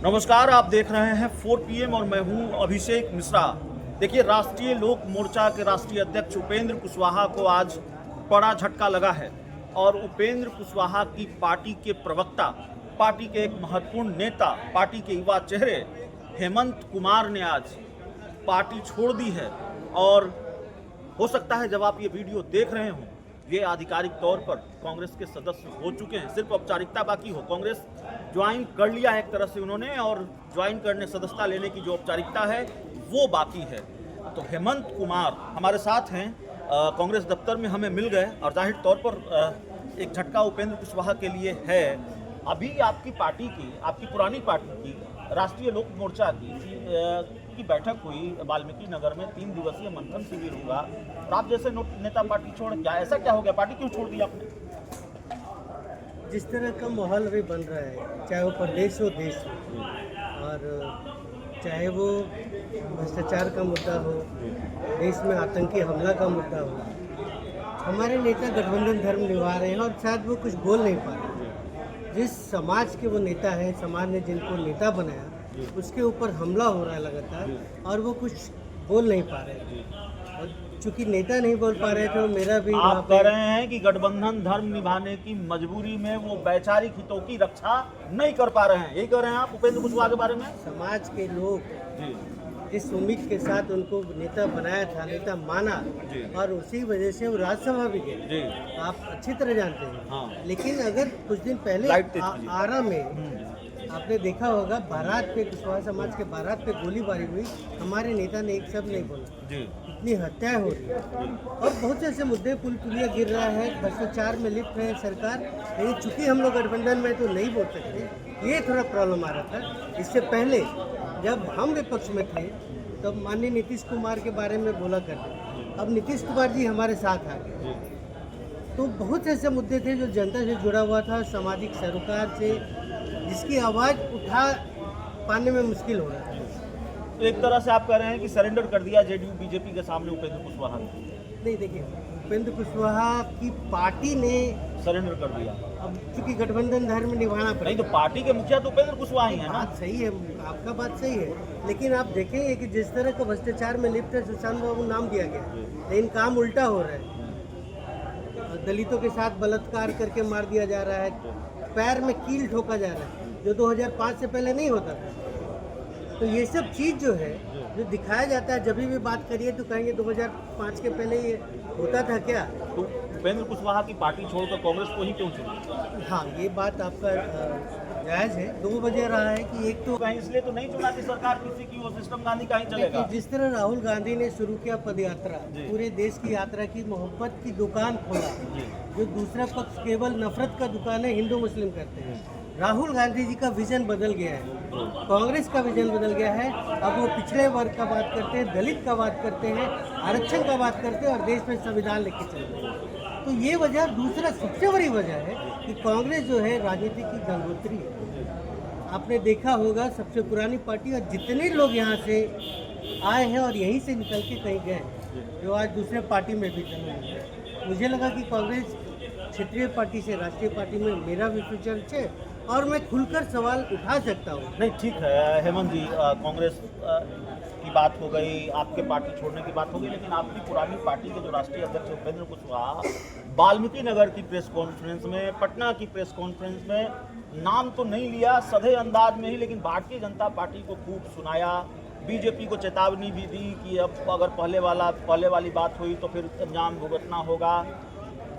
नमस्कार, आप देख रहे हैं 4 PM और मैं हूं अभिषेक मिश्रा। देखिए, राष्ट्रीय लोक मोर्चा के राष्ट्रीय अध्यक्ष उपेंद्र कुशवाहा को आज बड़ा झटका लगा है और उपेंद्र कुशवाहा की पार्टी के प्रवक्ता, पार्टी के एक महत्वपूर्ण नेता, पार्टी के युवा चेहरे हेमंत कुमार ने आज पार्टी छोड़ दी है। और हो सकता है जब आप ये वीडियो देख रहे हों, ये आधिकारिक तौर पर कांग्रेस के सदस्य हो चुके हैं, सिर्फ औपचारिकता बाकी हो। कांग्रेस ज्वाइन कर लिया है एक तरह से उन्होंने, और ज्वाइन करने, सदस्यता लेने की जो औपचारिकता है वो बाकी है। तो हेमंत कुमार हमारे साथ हैं, कांग्रेस दफ्तर में हमें मिल गए और जाहिर तौर पर एक झटका उपेंद्र कुशवाहा के लिए है। अभी आपकी पार्टी की, आपकी पुरानी पार्टी की, राष्ट्रीय लोक मोर्चा की बैठक हुई वाल्मीकि नगर में, 3 दिवसीय मंथन शिविर हुआ और आप जैसे नेता पार्टी छोड़, क्या ऐसा क्या हो गया, पार्टी क्यों छोड़ दी आपने? जिस तरह का माहौल अभी बन रहा है, चाहे वो प्रदेश हो, देश हो, और चाहे वो भ्रष्टाचार का मुद्दा हो, देश में आतंकी हमला का मुद्दा हो, हमारे नेता गठबंधन धर्म निभा रहे हैं और शायद वो कुछ बोल नहीं पा रहे। जिस समाज के वो नेता है, समाज ने जिनको नेता बनाया, उसके ऊपर हमला हो रहा है लगातार और वो कुछ बोल नहीं पा रहे। और चूंकि नेता नहीं बोल पा रहे थे, मेरा भी आप कह रहे हैं कि गठबंधन धर्म निभाने की मजबूरी में वो वैचारिक हितों की रक्षा नहीं कर पा रहे हैं, यही कह रहे हैं आप उपेंद्र कुशवाहा के बारे में? समाज के लोग जिस उम्मीद के साथ उनको नेता बनाया था, नेता माना, और उसी वजह से वो राज्यसभा भी गए, आप अच्छी तरह जानते हैं। हाँ। लेकिन अगर कुछ दिन पहले आरा में आपने देखा होगा, बारात पे, कुशवाहा समाज के बारात पे गोलीबारी हुई, हमारे नेता ने एक शब्द नहीं बोला। इतनी हत्याएं हो रही है और बहुत से ऐसे मुद्दे, पुल पुलिया गिर रहा है, भ्रष्टाचार में लिप्त है सरकार। लेकिन चूंकि हम लोग गठबंधन में तो नहीं बोल सकते, ये थोड़ा प्रॉब्लम आ रहा था। इससे पहले जब हम विपक्ष में थे तब माननीय नीतीश कुमार के बारे में बोला करते, अब नीतीश कुमार जी हमारे साथ आ गए, तो बहुत ऐसे मुद्दे थे जो जनता से जुड़ा हुआ था, सामाजिक सरोकार से, जिसकी आवाज़ उठा पाने में मुश्किल हो रहा है। तो एक तरह से आप कह रहे हैं कि सरेंडर कर दिया जेडीयू बीजेपी के सामने उपेंद्र कुशवाहा ने? नहीं, देखिए, उपेंद्र कुशवाहा की पार्टी ने सरेंडर कर दिया। अब चूंकि गठबंधन धर्म निभाना पड़ेगा। नहीं तो पार्टी के मुखिया तो उपेंद्र कुशवाहा ही है ना? बात सही है, आपका बात सही है, लेकिन आप देखेंगे कि जिस तरह का भ्रष्टाचार में लिप्त है सुशांत बाबू नाम दिया गया, लेकिन काम उल्टा हो रहा है। दलितों के साथ बलात्कार करके मार दिया जा रहा है, पैर में कील ठोका जा रहा है, जो 2005 से पहले नहीं होता था। तो ये सब चीज़ जो है, जो दिखाया जाता है, जब भी बात करिए तो कहेंगे 2005 के पहले ये होता था क्या? तो उपेंद्र कुशवाहा की पार्टी छोड़कर कांग्रेस को ही क्यों चुना? हाँ, ये बात आपका जायज़ है। 2 वजह रहा है कि एक तो कहीं इसलिए तो नहीं चुना कि सरकार किसी की, वो सिस्टम गांधी का ही चलेगा। जिस तरह राहुल गांधी ने शुरू किया पदयात्रा, पूरे देश की यात्रा की, मोहब्बत की दुकान खोला, जो दूसरा पक्ष केवल नफरत का दुकान है, हिंदू मुस्लिम करते हैं। राहुल गांधी जी का विजन बदल गया है, कांग्रेस का विजन बदल गया है। अब वो पिछड़े वर्ग का बात करते हैं, दलित का बात करते हैं, आरक्षण का बात करते हैं और देश में संविधान लेके चल रहे हैं। तो ये वजह, दूसरा सबसे बड़ी वजह है कि कांग्रेस जो है राजनीति की गंगोत्री है। आपने देखा होगा, सबसे पुरानी पार्टी, और जितने लोग यहाँ से आए हैं और यहीं से निकल के कहीं गए, जो आज दूसरे पार्टी में भी चले गए। मुझे लगा कि कांग्रेस क्षेत्रीय पार्टी से राष्ट्रीय पार्टी में मेरा भी फ्यूचर है और मैं खुलकर सवाल उठा सकता हूँ। नहीं, ठीक है हेमंत जी, कांग्रेस की बात हो गई, आपके पार्टी छोड़ने की बात हो गई, लेकिन आपकी पुरानी पार्टी के जो राष्ट्रीय अध्यक्ष उपेंद्र कुशवाहा वाल्मीकि नगर की प्रेस कॉन्फ्रेंस में, पटना की प्रेस कॉन्फ्रेंस में, नाम तो नहीं लिया, सधे अंदाज में ही, लेकिन भारतीय जनता पार्टी को खूब सुनाया, बीजेपी को चेतावनी भी दी कि अब अगर पहले वाली बात हुई तो फिर अंजाम भुगतना होगा।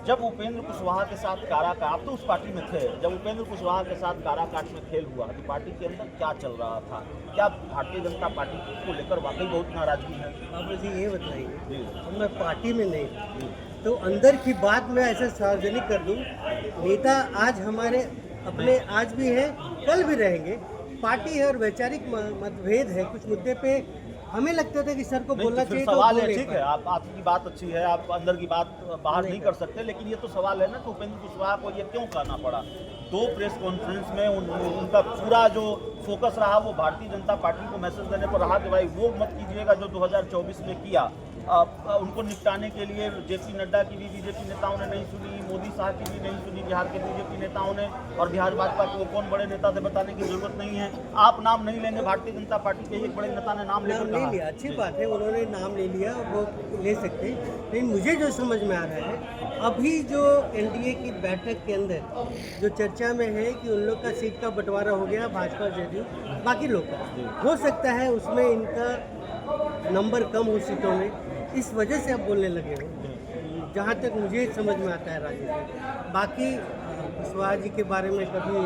जब उपेंद्र कुशवाहा के साथ काराकाट, आप तो उस पार्टी में थे, जब उपेंद्र कुशवाहा के साथ काराकाट में खेल हुआ तो पार्टी के अंदर क्या चल रहा था? क्या भारतीय जनता पार्टी को लेकर वाकई बहुत नाराजगी है? बाबू जी ये बताइए, अब मैं पार्टी में नहीं तो अंदर की बात मैं ऐसे सार्वजनिक कर दूं, नेता आज हमारे अपने आज भी है, कल भी रहेंगे, पार्टी है और वैचारिक मतभेद है कुछ मुद्दे पे। हमें लगता था कि सर को बोलना चाहिए, सवाल है, ठीक है, आपकी बात अच्छी है, आप अंदर की बात बाहर नहीं कर सकते, लेकिन ये तो सवाल है ना कि उपेंद्र कुशवाहा को ये क्यों करना पड़ा? 2 प्रेस कॉन्फ्रेंस में उनका पूरा जो फोकस रहा वो भारतीय जनता पार्टी को मैसेज देने पर रहा कि भाई वो मत कीजिएगा जो 2024 में किया, उनको निपटाने के लिए जेपी नड्डा की भी बीजेपी नेताओं ने नहीं सुनी, मोदी साहब की भी नहीं सुनी, बिहार के बीजेपी नेताओं ने, और बिहार भाजपा को कौन बड़े नेता थे बताने की जरूरत नहीं है। आप नाम नहीं लेंगे, भारतीय जनता पार्टी के एक बड़े नेता ने नाम ले लिया, अच्छी बात है, उन्होंने नाम ले लिया, वो ले सकते हैं। लेकिन मुझे जो समझ में आ रहा है, अभी जो एनडीए की बैठक के अंदर जो चर्चा में है कि उन लोग का सीट का बंटवारा हो गया, भाजपा जेडीयू बाकी लोग का, हो सकता है उसमें इनका नंबर कम हो सीटों में, इस वजह से अब बोलने लगे हो, जहाँ तक मुझे समझ में आता है राजनीति। बाकी कुशवाहा जी के बारे में कभी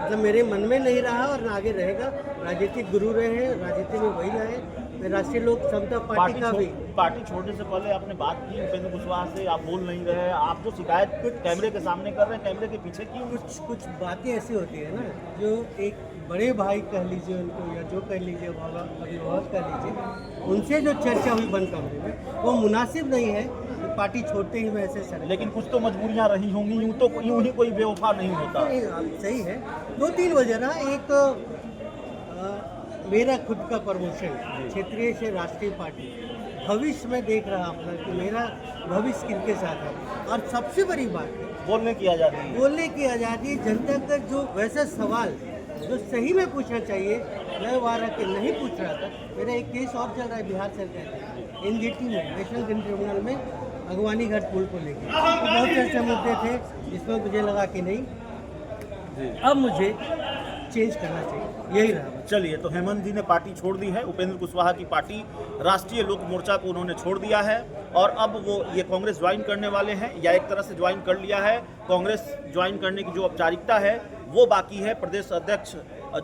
मतलब मेरे मन में नहीं रहा और ना आगे रहेगा। राजनीतिक गुरु रहे हैं, राजनीति में वही रहे। मैं राष्ट्रीय लोक समता पार्टी का भी पार्टी छोड़ने से पहले आपने बात की उपेंद्र कुशवाहा से, आप बोल नहीं रहे, आप जो शिकायत कुछ कैमरे के सामने कर रहे हैं, कैमरे के पीछे क्यों? कुछ बातें ऐसी होती है ना, जो एक बड़े भाई कह लीजिए उनको, या जो कह लीजिए अभिभावक कह लीजिए, उनसे जो चर्चा हुई बंद कमरे में, वो मुनासिब नहीं है कि पार्टी छोड़ते ही मैं ऐसे सर। लेकिन कुछ तो मजबूरियां रही होंगी, यूं ही कोई बेवफा नहीं होता। सही है, 2-3 वजह ना। एक मेरा खुद का प्रमोशन क्षेत्रीय से राष्ट्रीय पार्टी, भविष्य में देख रहा अपना कि मेरा भविष्य किनके साथ है। और सबसे बड़ी बात है बोलने की आज़ादी, जनता का जो वैसा सवाल जो सही में पूछना चाहिए, मैं वारा के नहीं पूछ रहा था। मेरा एक केस और चल रहा है बिहार सरकार का, एनजीटी में, नेशनल ग्रीन ट्रिब्यूनल में, अगवानी घाट पुल को लेकर तो बहुत चर्चा मुद्दे थे, जिसमें मुझे लगा कि नहीं, अब मुझे चेंज करना चाहिए, यही रहा। चलिए, तो हेमंत जी ने पार्टी छोड़ दी है, उपेंद्र कुशवाहा की पार्टी राष्ट्रीय लोक मोर्चा को उन्होंने छोड़ दिया है, और अब वो ये कांग्रेस ज्वाइन करने वाले हैं, या एक तरह से ज्वाइन कर लिया है। कांग्रेस ज्वाइन करने की जो औपचारिकता है वो बाकी है। प्रदेश अध्यक्ष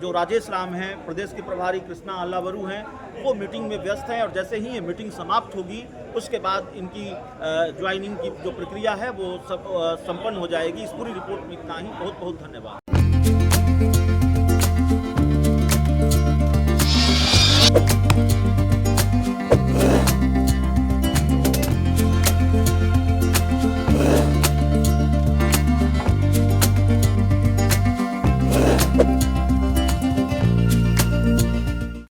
जो राजेश राम हैं, प्रदेश के प्रभारी कृष्णा अल्लावरू हैं, वो मीटिंग में व्यस्त हैं, और जैसे ही ये मीटिंग समाप्त होगी उसके बाद इनकी ज्वाइनिंग की जो प्रक्रिया है वो सब संपन्न हो जाएगी। इस पूरी रिपोर्ट में इतना ही। बहुत बहुत धन्यवाद।